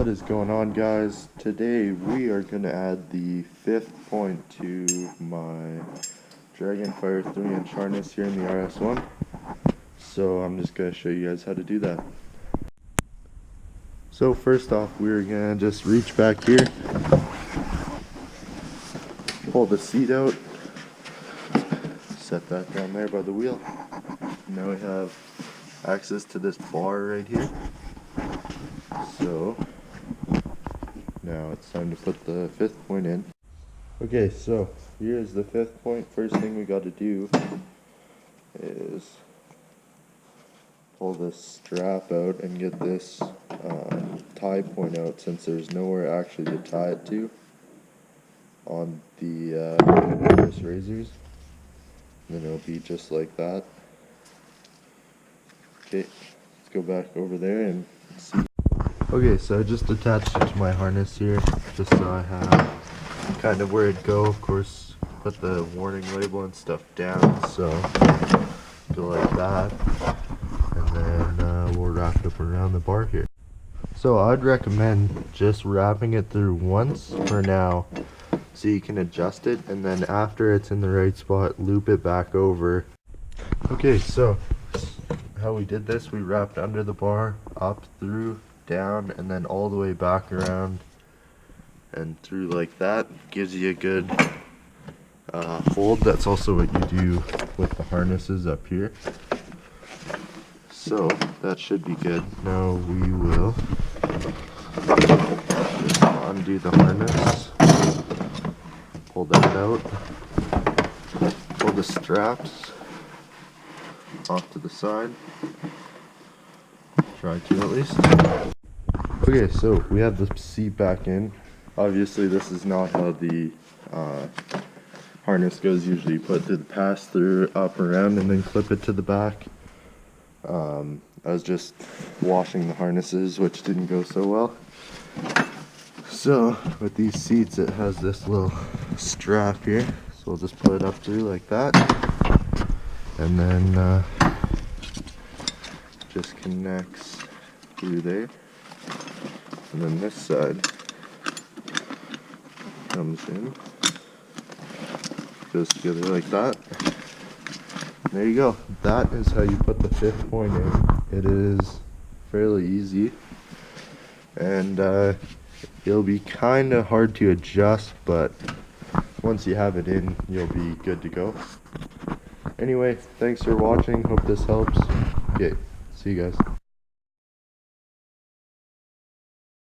What is going on, guys? Today we are going to add the fifth point to my Dragonfire 3-inch harness here in the RS1. So I'm just going to show you guys how to do that. So first off, we're going to just reach back here, pull the seat out, set that down there by the wheel. Now we have access to this bar right here. So now it's time to put the fifth point in. Okay, so here's the fifth point. First thing we got to do is pull this strap out and get this tie point out, since there's nowhere actually to tie it to on the Polaris RZRs. Then it'll be just like that. Okay, let's go back over there and see. Okay, so I just attached it to my harness here, just so I have kind of where it'd go. Of course, put the warning label and stuff down, so go like that, and then we'll wrap it up around the bar here. So I'd recommend just wrapping it through once for now, so you can adjust it, and then after it's in the right spot, loop it back over. Okay, so how we did this, we wrapped under the bar, up, through, down, and then all the way back around and through like that. Gives you a good fold. That's also what you do with the harnesses up here. So that should be good. Now we will just undo the harness, pull that out, pull the straps off to the side. Try to at least. Okay, so we have the seat back in. Obviously this is not how the harness goes. Usually you put the pass-through up around and then clip it to the back. I was just washing the harnesses, which didn't go so well. So with these seats, it has this little strap here, so we'll just put it up through like that, and then just connects through there, and then this side comes in, goes together like that. There you go. That is how you put the fifth point in. It is fairly easy, and it'll be kind of hard to adjust, but once you have it in, you'll be good to go. Anyway, thanks for watching. Hope this helps. Okay, see you guys.